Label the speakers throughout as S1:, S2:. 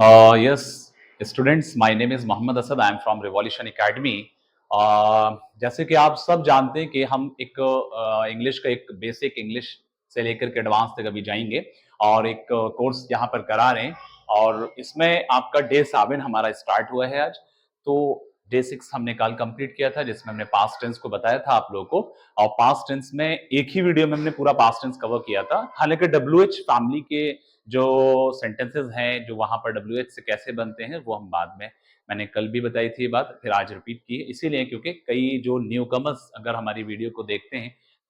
S1: Yes, students, my name is Mohammed Asad. I am from Revolution Academy. जैसे कि आप सब जानते हैं कि हम एक इंग्लिश का एक बेसिक इंग्लिश से लेकर के एडवांस तक अभी जाएंगे और एक कोर्स यहाँ पर करा रहे हैं और इसमें आपका डे 7 हमारा स्टार्ट हुआ है आज। तो डे 6 हमने कल कंप्लीट किया था जिसमें हमने पास्ट टेंस को बताया था आप लोगों को और पास्ट टेंस में एक ही वीडियो में हमने पूरा पास्ट टेंस कवर किया था। हालांकि WH फैमिली के जो सेंटेंसेस हैं जो वहां पर WH से कैसे बनते हैं वो हम बाद में, मैंने कल भी बताई थी ये बात, फिर आज रिपीट की इसीलिए क्योंकि कई जो न्यू कमर्स अगर हमारी वीडियो को देखते हैं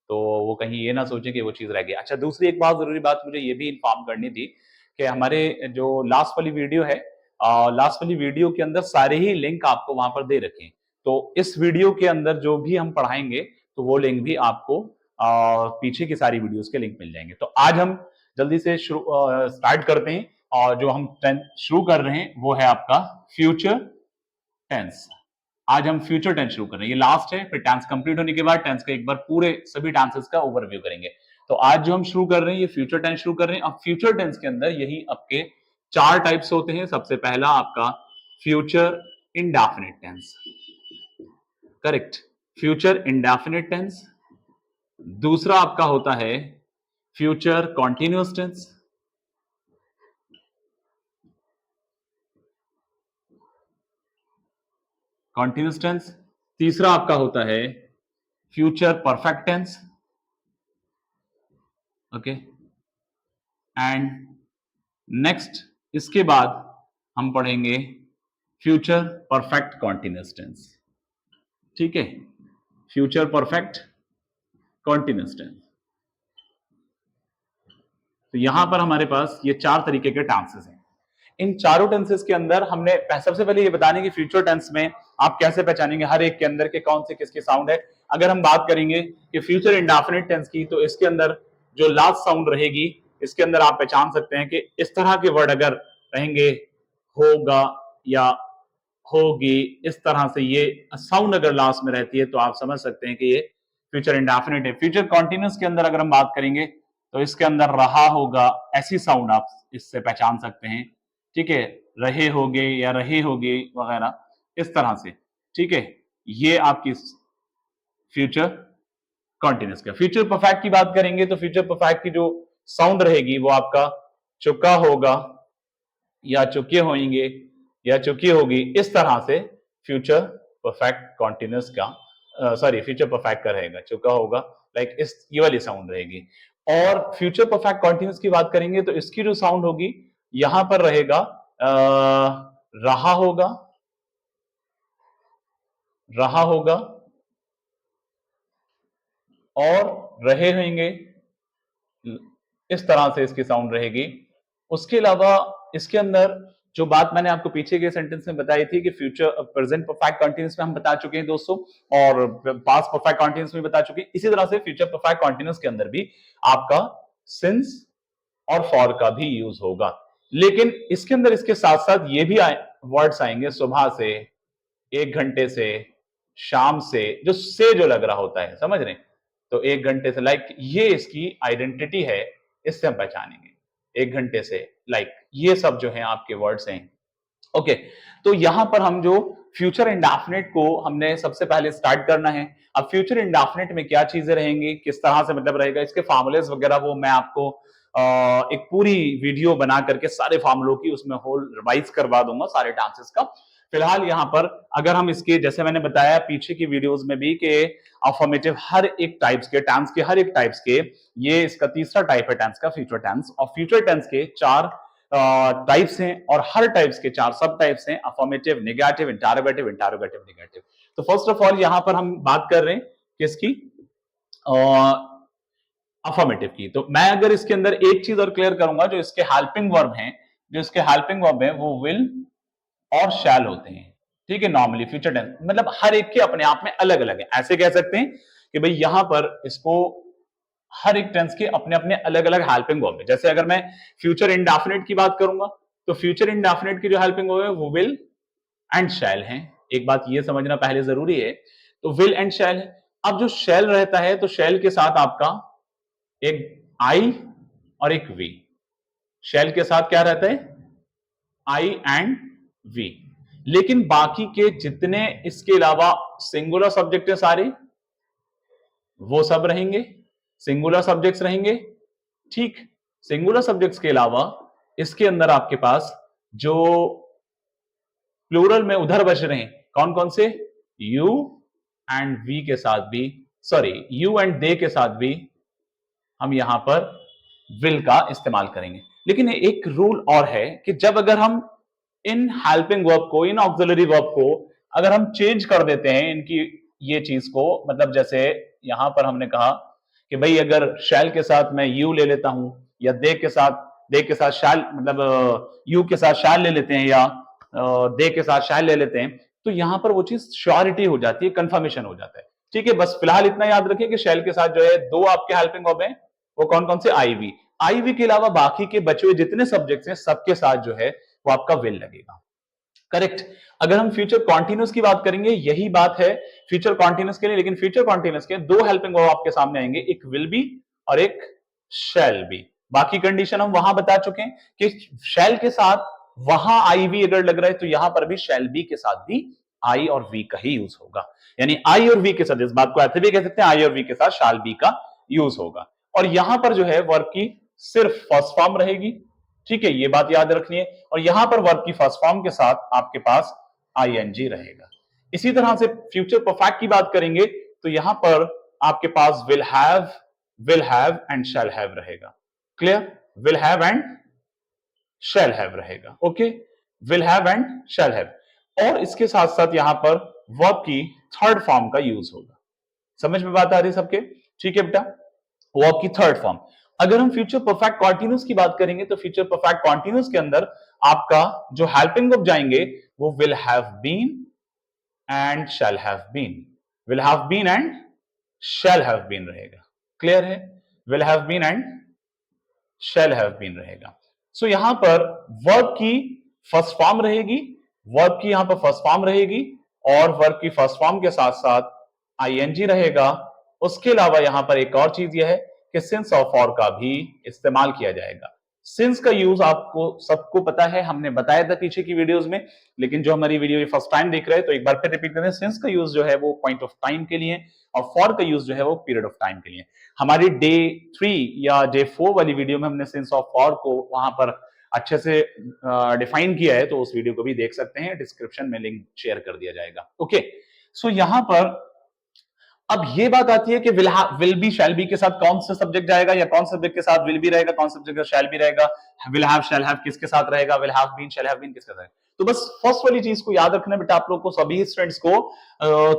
S1: तो वो कहीं ये ना सोचें कि वो चीज रह गई। अच्छा, दूसरी एक बात जरूरी बात मुझे ये भी इन्फॉर्म करनी थी कि हमारे जो लास्ट वाली वीडियो है, लास्ट वाली वीडियो के अंदर सारे ही लिंक आपको वहां पर दे रखे हैं। तो इस वीडियो के अंदर जो भी हम पढ़ाएंगे तो वो लिंक भी आपको पीछे की सारी वीडियोस के लिंक मिल जाएंगे। तो आज हम जल्दी से स्टार्ट करते हैं और जो हम शुरू कर रहे हैं वो है आपका फ्यूचर टेंस। आज हम फ्यूचर टेंस शुरू कर रहे हैं, ये लास्ट है, फिर टेंस कंप्लीट होने के बाद टेंस का एक बार पूरे सभी टेंसेस का ओवरव्यू करेंगे। तो आज जो हम शुरू कर रहे हैं ये फ्यूचर टेंस शुरू कर रहे हैं। अब फ्यूचर टेंस के अंदर यही आपके चार टाइप्स होते हैं। सबसे पहला आपका future indefinite tense, correct, future indefinite tense. दूसरा आपका होता है future continuous tense, continuous tense. तीसरा आपका होता है future perfect tense, okay, and next इसके बाद हम पढ़ेंगे फ्यूचर परफेक्ट कॉन्टिन्यूअस टेंस। ठीक है, फ्यूचर परफेक्ट कॉन्टिन्यूअस टेंस। तो यहां पर हमारे पास ये चार तरीके के टेंसेस हैं। इन चारों टेंसेस के अंदर हमने सबसे पहले ये बताने की फ्यूचर टेंस में आप कैसे पहचानेंगे हर एक के अंदर के कौन से किसके साउंड है। अगर हम बात करेंगे कि फ्यूचर इंडेफिनिट टेंस की तो इसके अंदर जो लास्ट साउंड रहेगी इसके अंदर आप पहचान सकते हैं कि इस तरह के वर्ड अगर रहेंगे, होगा या होगी, इस तरह से ये साउंड अगर लास्ट में रहती है तो आप समझ सकते हैं कि ये फ्यूचर इंडेफिनिट है। फ्यूचर कॉन्टिन्यूअस के अंदर अगर हम बात करेंगे तो इसके अंदर रहा होगा, ऐसी साउंड आप इससे पहचान सकते हैं। ठीक है, रहे होगे या रहे होगे वगैरह इस तरह से। ठीक है, ये आपकी फ्यूचर कॉन्टिन्यूअस का। फ्यूचर परफेक्ट की बात करेंगे तो फ्यूचर परफेक्ट की जो साउंड रहेगी वो आपका चुका होगा या चुके होंगे या चुकी होगी, इस तरह से फ्यूचर परफेक्ट कॉन्टिन्यूअस का सॉरी फ्यूचर परफेक्ट का रहेगा, चुका होगा, लाइक इस ये वाली साउंड रहेगी। और फ्यूचर परफेक्ट कॉन्टिन्यूअस की बात करेंगे तो इसकी जो साउंड होगी यहां पर रहेगा रहा होगा, रहा होगा और रहे होंगे, इस तरह से इसकी साउंड रहेगी। उसके अलावा इसके अंदर जो बात मैंने आपको पीछे के सेंटेंस में बताई थी कि फ्यूचर प्रेजेंट परफेक्ट कॉन्टिन्यूअस में हम बता चुके हैं दोस्तों और पास्ट परफेक्ट कॉन्टिन्यूअस में बता चुके हैं। इसी तरह से फ्यूचर परफेक्ट कॉन्टिन्यूअस के अंदर भी आपका सिंस और फॉर का भी यूज होगा। लेकिन इसके अंदर इसके साथ साथ ये भी वर्ड्स आएंगे सुबह से, एक घंटे से, शाम से जो लग रहा होता है, समझ रहे हैं? तो एक घंटे से, लाइक ये इसकी आइडेंटिटी है, इससे हम पहचानेंगे। एक घंटे से, लाइक ये सब जो है आपके वर्ड्स हैं। ओके, तो यहां पर हम जो फ्यूचर इंडेफिनिट को हमने सबसे पहले स्टार्ट करना है। अब फ्यूचर इंडेफिनिट में क्या चीजें रहेंगी, किस तरह से मतलब रहेगा, इसके फॉर्मूलेस वगैरह वो मैं आपको एक पूरी वीडियो बना करके सारे फॉर्मूलों की उसमें होल रिवाइज करवा दूंगा सारे टेंसेस का। फिलहाल यहां पर अगर हम इसके, जैसे मैंने बताया पीछे की वीडियोस में भी कि अफर्मेटिव हर एक टाइप्स के टेंस के, हर एक टाइप्स के, ये इसका तीसरा टाइप है टेंस का, फ्यूचर टेंस। और फ्यूचर टेंस के चार टाइप्स हैं और हर टाइप्स के चार सब टाइप्स हैं, affirmative, negative, interrogative, interrogative, negative. तो फर्स्ट ऑफ ऑल यहां पर हम बात कर रहे हैं किसकी, अफर्मेटिव की। तो मैं अगर इसके अंदर एक चीज और क्लियर करूंगा, जो इसके हेल्पिंग वर्ब हैं, जो इसके हेल्पिंग वर्ब हैं वो विल और शैल होते हैं। ठीक है, नॉर्मली फ्यूचर टेंस मतलब हर एक के अपने आप में अलग अलग है। ऐसे कह सकते हैं कि भाई यहां पर इसको हर एक टेंस के अपने अपने अलग अलग हेल्पिंग वर्ब है। जैसे अगर मैं फ्यूचर इंडेफिनिट की बात करूंगा तो फ्यूचर इंडेफिनिट की जो हेल्पिंग वर्ब है वो विल एंड शैल है। एक बात ये समझना पहले जरूरी है, तो विल एंड शैल है। अब जो शैल रहता है तो शैल के साथ आपका एक आई और एक वी। शैल के साथ क्या रहता है, आई एंड वी। लेकिन बाकी के जितने इसके अलावा सिंगुलर सब्जेक्ट है सारे, वो सब रहेंगे, सिंगुलर सब्जेक्ट्स रहेंगे। ठीक, सिंगुलर सब्जेक्ट्स के अलावा इसके अंदर आपके पास जो प्लूरल में उधर बच रहे हैं, कौन कौन से? यू एंड वी के साथ भी, सॉरी यू एंड दे के साथ भी हम यहां पर विल का इस्तेमाल करेंगे। लेकिन एक रूल और है कि जब अगर हम इन हेल्पिंग वर्ब को, इन ऑक्सिलरी वर्ब को अगर हम चेंज कर देते हैं इनकी ये चीज को, मतलब जैसे यहां पर हमने कहा कि भाई अगर शैल के साथ मैं यू ले लेता हूं, या दे के साथ शैल, मतलब यू के साथ शैल ले लेते हैं, या दे के साथ शैल ले लेते हैं, तो यहां पर वो चीज श्योरिटी हो जाती है, कंफर्मेशन हो जाता है। ठीक है, बस फिलहाल इतना याद रखिए कि शैल के साथ जो है दो आपके हेल्पिंग वर्ब हैं, वो कौन कौन से? आईवी। आईवी के अलावा बाकी के बचे हुए जितने सब्जेक्ट्स हैं सबके साथ जो है वो आपका विल लगेगा। करेक्ट। अगर हम फ्यूचर कॉन्टिन्यूस की बात करेंगे, यही बात है फ्यूचर कॉन्टिन्यूस के लिए, लेकिन फ्यूचर कॉन्टिन्यूस के दो हेल्पिंग वर्ब आपके सामने आएंगे, एक विल बी और एक शैल बी। बाकी कंडीशन हम वहां बता चुके हैं कि शैल के साथ वहां आई वी अगर लग रहा है तो यहां पर भी शैल बी के साथ भी आई और वी का ही यूज होगा। यानी आई और वी के साथ, इस बात को ऐसे भी कह सकते हैं, आई और वी के साथ शैल बी का यूज होगा। और यहां पर जो है वर्ब की सिर्फ फर्स्ट फॉर्म रहेगी। ठीक है, ये बात याद रखनी है। और यहां पर वर्ब की फर्स्ट फॉर्म के साथ आपके पास आईएनजी रहेगा। इसी तरह से फ्यूचर परफेक्ट की बात करेंगे तो यहां पर आपके पास will have and shall have रहेगा। Clear? Will have and shall have रहेगा। Okay, will have and shall have. और इसके साथ साथ यहां पर वर्ब की थर्ड फॉर्म का यूज होगा। समझ में बात आ रही है सबके? ठीक है बेटा, वर्ब की थर्ड फॉर्म। अगर हम फ्यूचर परफेक्ट कॉन्टिन्यूस की बात करेंगे तो फ्यूचर परफेक्ट कॉन्टिन्यूस के अंदर आपका जो हेल्पिंग वर्ब जाएंगे वो will have been and shall have been, will have been and shall have been रहेगा। क्लियर है? Will have been and shall have been रहेगा। सो यहां पर वर्ब की फर्स्ट फॉर्म रहेगी, वर्ब की यहां पर फर्स्ट फॉर्म रहेगी, और वर्ब की फर्स्ट फॉर्म के साथ साथ आईएनजी रहेगा। उसके अलावा यहां पर एक और चीज यह है कि सिंस और फॉर का भी इस्तेमाल किया जाएगा। सिंस का यूज आपको सबको पता है, हमने बताया था पीछे की वीडियोस में, लेकिन जो हमारी वीडियो फर्स्ट टाइम देख रहे हैं तो एक बार फिर रिपीट करें। सिंस का यूज जो है वो पॉइंट ऑफ टाइम के लिए, और फॉर का यूज जो है वो पीरियड ऑफ टाइम के लिए। हमारी डे 3 या डे 4 वाली वीडियो में हमने सिंस ऑफ फॉर को वहां पर अच्छे से डिफाइन किया है, तो उस वीडियो को भी देख सकते हैं, डिस्क्रिप्शन में लिंक शेयर कर दिया जाएगा। ओके, सो यहां पर अब ये बात आती है कि विल बी शैल बी के साथ कौन सा सब्जेक्ट जाएगा, या कौन सब्जेक्ट के साथ विल बी रहेगा, कौन सब्जेक्ट के साथ शैल बी रहेगा, विल हैव शैल हैव किसके साथ रहेगा, will have been shall have been किसके साथ रहेगा। तो बस फर्स्ट वाली चीज को याद रखना बेटा आप लोग को, सभी स्टूडेंट्स को,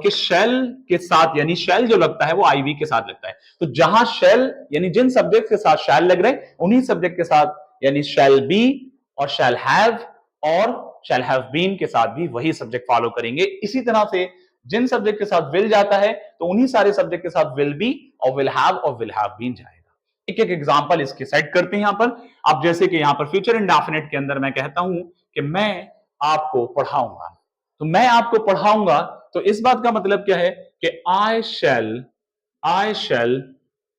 S1: कि शैल के साथ, यानी शैल जो लगता है वो आईवी के साथ लगता है। तो जहां शैल यानी जिन सब्जेक्ट के साथ शैल लग रहे हैं उन्हीं सब्जेक्ट के साथ यानी शैल बी और शैल हैव और शैल हैव बीन के साथ भी वही सब्जेक्ट फॉलो करेंगे। इसी तरह से जिन सब्जेक्ट के साथ विल जाता है तो उन्हीं सारे सब्जेक्ट के साथ विल बी और विल हैव बीन जाएगा। एक एक एग्जांपल इसके सेट करते हैं यहां पर। अब जैसे कि यहां पर फ्यूचर इंडेफिनिट के अंदर मैं कहता हूं कि मैं आपको पढ़ाऊंगा, तो मैं आपको पढ़ाऊंगा, तो इस बात का मतलब क्या है कि I shall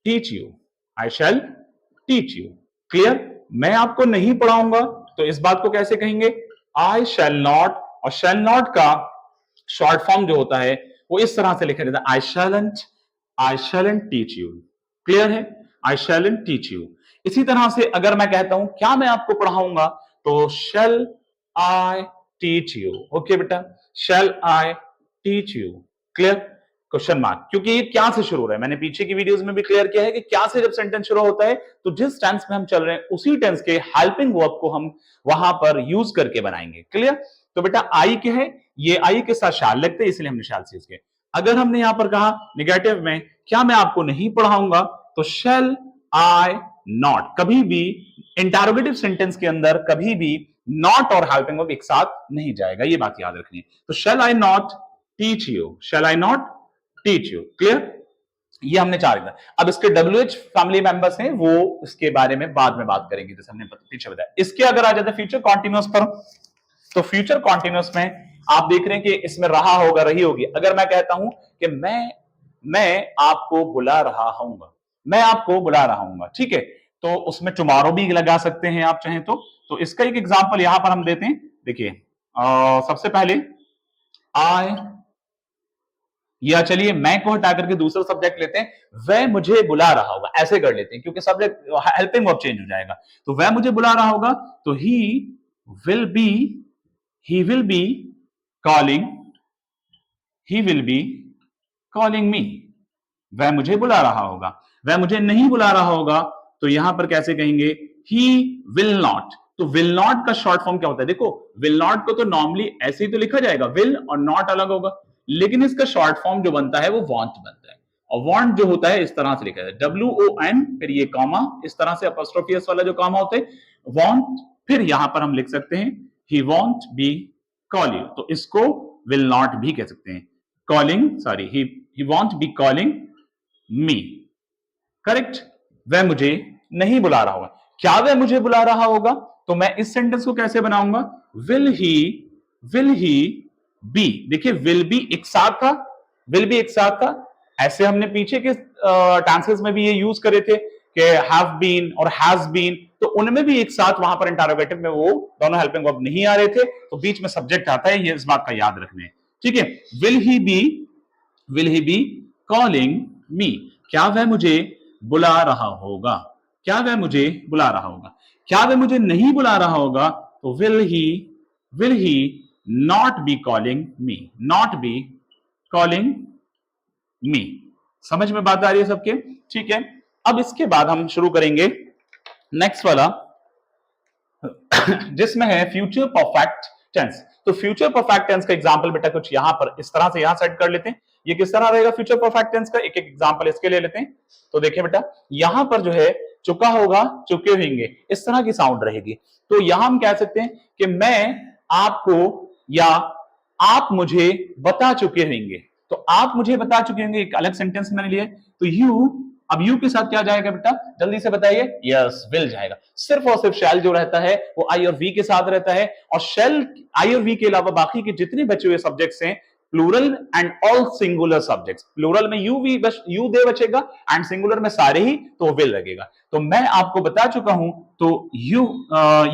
S1: teach you, I shall teach you. Clear? मैं आपको नहीं पढ़ाऊंगा तो इस बात को कैसे कहेंगे? आई शैल नॉट, और शैल नॉट का शॉर्ट फॉर्म जो होता है वो इस तरह से लिखा जाता है, आई शैलेंट टीच यू। क्लियर है? आई शैलेंट टीच यू। इसी तरह से अगर मैं कहता हूं क्या मैं आपको पढ़ाऊंगा, तो shall I teach you. Okay बेटा, shall I teach you. Clear? Question mark, क्योंकि ये क्या से शुरू हो रहा है, मैंने पीछे की वीडियोस में भी क्लियर किया है कि क्या से जब सेंटेंस शुरू होता है तो जिस टेंस में हम चल रहे हैं उसी टेंस के हेल्पिंग वर्ब को हम वहां पर यूज करके बनाएंगे। क्लियर? तो बेटा आई क्या है, ये आई के साथ शाल लगते हैं इसलिए हमने शाल से यूज किया। अगर हमने यहां पर कहा निगेटिव में क्या मैं आपको नहीं पढ़ाऊंगा, तो शैल आई नॉट। कभी भी इंटरोगेटिव सेंटेंस के अंदर कभी भी नॉट और हेल्पिंग वर्ब एक साथ नहीं जाएगा, ये बात याद रखनी है। तो shall I not teach you, shall I not teach you. Clear? ये हमने चार किया। अब इसके WH फैमिली मेंबर्स हैं, वो इसके बारे में बाद में बात करेंगे, जैसे हमने पीछे बताया। इसके अगर आ जाते हैं फ्यूचर कॉन्टिन्यूअस पर, तो फ्यूचर कॉन्टिन्यूअस में आप देख रहे हैं कि इसमें रहा होगा, रही होगी। अगर मैं कहता हूं कि मैं आपको बुला रहा हूंगा, मैं आपको बुला रहा हूंगा, ठीक है, तो उसमें टुमारो भी लगा सकते हैं आप चाहें तो, तो इसका एक एग्जांपल यहां पर हम देते हैं। देखिए सबसे पहले आई, या चलिए मैं को हटा करके दूसरा सब्जेक्ट लेते हैं, वह मुझे बुला रहा होगा, ऐसे कर लेते हैं क्योंकि सब्जेक्ट हेल्पिंग वर्ब चेंज हो जाएगा। तो वह मुझे बुला रहा होगा, तो will be he will be calling he will be calling me. वह मुझे बुला रहा होगा। वह मुझे नहीं बुला रहा होगा, तो यहां पर कैसे कहेंगे, ही विल नॉट। तो विल नॉट का शॉर्ट फॉर्म क्या होता है, देखो विल नॉट को तो नॉर्मली ऐसे ही तो लिखा जाएगा, विल और नॉट अलग होगा, लेकिन इसका शॉर्ट फॉर्म जो बनता है वो वांट बनता है। और वांट जो होता है इस तरह से लिखा जाता है, WON, फिर ये कॉमा, इस तरह से अपॉस्ट्रोफी एस वाला जो कॉमा होता है वांट, फिर यहां पर हम लिख सकते हैं ही वॉन्ट बी कॉल यू, तो इसको विल नॉट भी कह सकते हैं। Calling, sorry, he want be calling me, correct. वह मुझे नहीं बुला रहा होगा। क्या वह मुझे बुला रहा होगा, तो मैं इस सेंटेंस को कैसे बनाऊंगा, विल ही बी। देखिए विल बी एक साथ था, विल बी एक साथ था, ऐसे हमने पीछे के टेंसेस में भी ये यूज करे थे कि हैव बीन और हैज बीन, तो उनमें भी एक साथ वहां पर इंटरोगेटिव में वो दोनों हेल्पिंग वर्ब नहीं आ रहे थे, तो बीच में सब्जेक्ट आता है, ये इस बात का याद रखना है, ठीक है। Will he be calling me, क्या वह मुझे बुला रहा होगा, क्या वह मुझे बुला रहा होगा। क्या वह मुझे नहीं बुला रहा होगा, तो will he not be calling me, not be calling me. समझ में बात आ रही है सबके, ठीक है। अब इसके बाद हम शुरू करेंगे नेक्स्ट वाला जिसमें है फ्यूचर परफेक्ट टेंस। तो फ्यूचर परफेक्ट टेंस का एग्जांपल बेटा कुछ यहां पर इस तरह से यहां सेट कर लेते हैं। ये किस तरह रहेगा फ्यूचर परफेक्ट टेंस का, एक एक एग्जांपल इसके ले लेते हैं। तो देखिए बेटा यहां पर जो है चुका होगा, चुके होंगे, इस तरह की साउंड रहेगी। तो यहां हम कह सकते हैं कि मैं आपको या आप मुझे बता चुके होंगे। तो आप मुझे बता चुके होंगे एक अलग सेंटेंस मैंने लिया, तो यू, अब यू के साथ क्या जाएगा बेटा, जल्दी से बताइए, यस विल जाएगा। सिर्फ और सिर्फ शैल जो रहता है वो आई और वी के साथ रहता है, और शैल आई और वी के अलावा बाकी के जितने बचे हुए सब्जेक्ट्स हैं plural and all singular subjects, plural में यू वी बस यू दे बचेगा, एंड सिंगुलर में सारे ही तो विल लगेगा। तो मैं आपको बता चुका हूं, तो यू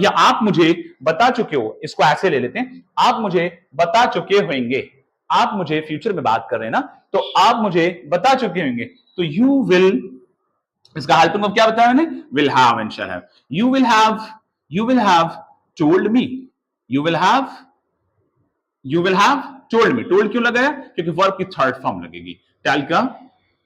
S1: या आप मुझे बता चुके हो, इसको ऐसे ले लेते हैं, आप मुझे बता चुके होंगे। आप मुझे फ्यूचर में बात कर रहे हैं ना, तो आप मुझे बता चुके होंगे, तो यू विल, इसका हेल्पिंग वर्ब क्या बताया मैंने, will have and shall have. You will have told me, you will have told me. Told क्यों लगाया, क्योंकि वर्ब की थर्ड फॉर्म लगेगी टेल का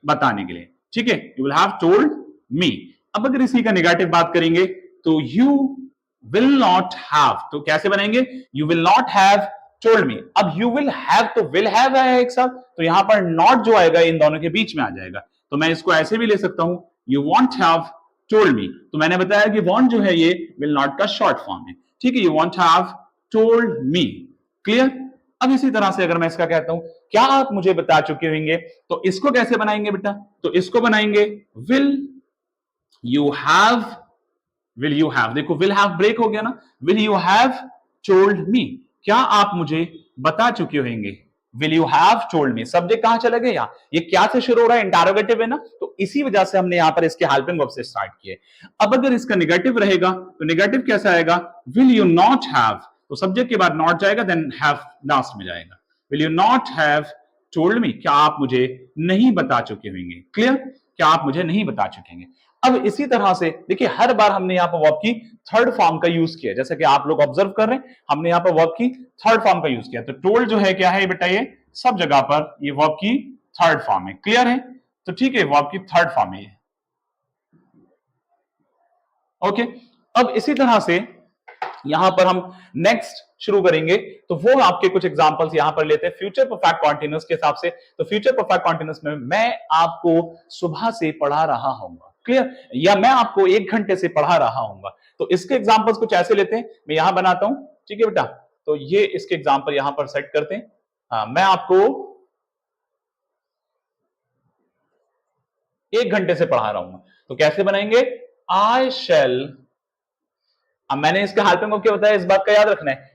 S1: बताने के लिए, ठीक है। You will have told me. अब अगर इसी का नेगेटिव बात करेंगे, तो यू विल नॉट हैव, तो कैसे बनाएंगे, you will not have told me. अब यू विल हैव तो विल हैव है एक साथ, तो यहां पर नॉट जो आएगा इन दोनों के बीच में आ जाएगा। तो मैं इसको ऐसे भी ले सकता हूं, you want have told me. तो मैंने बताया कि वॉन्ट जो है ये विल नॉट का शॉर्ट फॉर्म है, ठीक है। You want have told me, clear. अब इसी तरह से अगर मैं इसका कहता हूं, क्या आप मुझे बता चुके होंगे, तो इसको कैसे बनाएंगे बेटा, तो इसको बनाएंगे will you have, will you have, देखो विल हैव ब्रेक हो गया ना, will you have told me, क्या आप मुझे बता चुके होंगे। Will you have told me, subject कहां चला गया, ये क्या से शुरू हो रहा है, इंटरोगेटिव है ना, तो इसी वजह से हमने यहां पर इसके हेल्पिंग वर्ब से स्टार्ट किए। अब अगर इसका नेगेटिव रहेगा, तो नेगेटिव कैसा आएगा, विल यू नॉट हैव, तो सब्जेक्ट के बाद नॉट जाएगा, देन हैव लास्ट में जाएगा। Will you not have told me, क्या आप मुझे नहीं बता चुके होंगे, क्लियर, क्या आप मुझे नहीं बता चुके होंगे। अब इसी तरह से देखिए हर बार हमने यहां पर वर्ब की थर्ड फॉर्म का यूज किया, जैसे कि आप लोग ऑब्जर्व कर रहे हैं, हमने यहां पर वर्ब की थर्ड फॉर्म का यूज किया। तो टोल्ड जो है क्या है बेटा, ये सब जगह पर ये वर्ब की थर्ड फॉर्म है, क्लियर है। तो ठीक है, वर्ब की थर्ड फॉर्म है, ओके। अब इसी तरह से यहां पर हम नेक्स्ट शुरू करेंगे, तो वो आपके कुछ एग्जांपल्स यहां पर लेते हैं फ्यूचर परफेक्ट कॉन्टिन्यूअस के हिसाब से। तो फ्यूचर परफेक्ट कॉन्टिन्यूअस में मैं आपको सुबह से पढ़ा रहा हूंगा, क्लियर, या मैं आपको 1 घंटे से पढ़ा रहा हूंगा। तो इसके एग्जांपल्स कुछ ऐसे लेते हैं, मैं यहां बनाता हूं, ठीक है बेटा। तो ये इसके एग्जांपल यहां पर सेट करते हैं। मैं आपको 1 घंटे से पढ़ा रहा हूं, तो कैसे बनाएंगे, आई शैल, अब मैंने इसका हेल्पिंग वर्ब क्या बताया, इस बात का याद रखना है,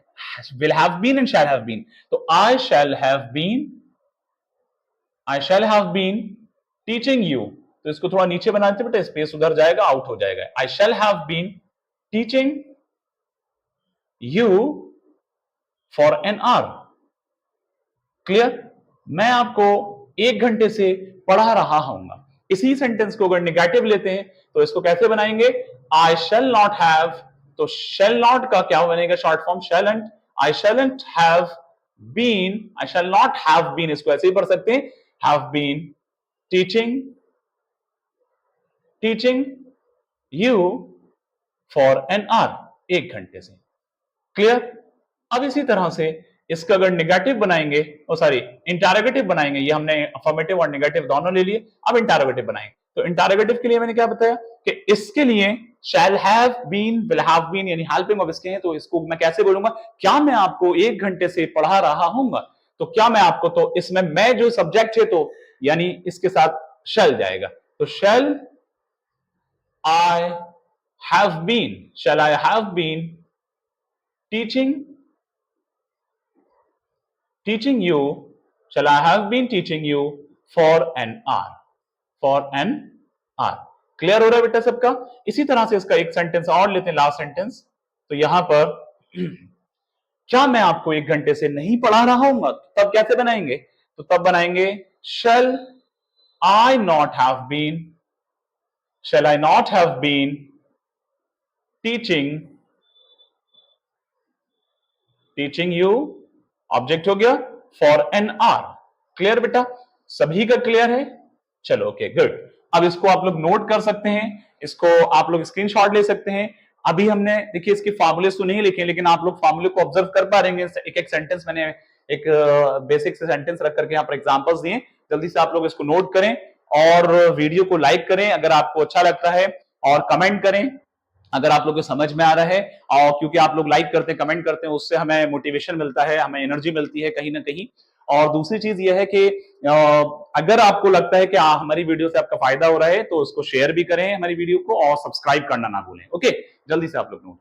S1: will have been and shall have been. तो I shall have been teaching you, तो इसको थोड़ा नीचे बनाते बेटा, स्पेस उधर जाएगा, आउट हो जाएगा। I shall have been teaching you for an hour. Clear? मैं आपको 1 घंटे से पढ़ा रहा हूंगा। इसी सेंटेंस को अगर निगेटिव लेते हैं तो इसको कैसे बनाएंगे? आई शैल नॉट हैव, तो शैल नॉट का क्या बनेगा? Short form shan't. I shan't have been, I shall not have been, इसको ऐसे ही पढ़ सकते हैं, have been teaching, teaching you for an hour, 1 घंटे से। क्लियर? अब इसी तरह से इसका अगर निगेटिव बनाएंगे, ओ सॉरी इंटरोगेटिव बनाएंगे, ये हमने अफर्मेटिव और नेगेटिव दोनों ले लिए, अब इंटरोगेटिव बनाएंगे। तो इंटरोगेटिव के लिए मैंने क्या बताया कि इसके लिए shall have been, will have been यानी हेल्पिंग ऑफ इसके हैं, तो इसको मैं कैसे बोलूंगा? क्या मैं आपको 1 घंटे से पढ़ा रहा हूंगा? तो क्या मैं आपको, तो इसमें मैं जो सब्जेक्ट है तो यानी इसके साथ शैल जाएगा, तो shall I have been, shall I have been teaching, teaching you, shall I have been teaching you for an hour, for an hour। Clear हो रहा है बेटा सबका? इसी तरह से इसका एक सेंटेंस और लेते हैं, लास्ट सेंटेंस। तो यहां पर क्या मैं आपको 1 घंटे से नहीं पढ़ा रहा हूंगा? तब कैसे बनाएंगे? तो तब बनाएंगे shall I not have been, shall I not have been teaching, teaching you, object हो गया, फॉर एन आवर। क्लियर बेटा? सभी का क्लियर है? चलो ओके गुड। अब इसको आप लोग नोट कर सकते हैं, इसको आप लोग स्क्रीनशॉट ले सकते हैं। अभी हमने देखिए इसके फॉर्मूले तो नहीं लिखे, लेकिन आप लोग फॉर्मूले को ऑब्जर्व कर पा रहे हैं। एक एक सेंटेंस मैंने एक बेसिक से सेंटेंस रख करके यहाँ पर एग्जांपल्स दिए, जल्दी से आप लोग इसको नोट करें और वीडियो को लाइक करें अगर आपको अच्छा लगता है, और कमेंट करें अगर आप लोग को समझ में आ रहा है। और क्योंकि आप लोग लाइक करते हैं, कमेंट करते हैं, उससे हमें मोटिवेशन मिलता है, हमें एनर्जी मिलती है कहीं ना कहीं। और दूसरी चीज यह है कि अगर आपको लगता है कि हमारी वीडियो से आपका फायदा हो रहा है तो उसको शेयर भी करें हमारी वीडियो को, और सब्सक्राइब करना ना भूलें। ओके, जल्दी से आप लोग नोट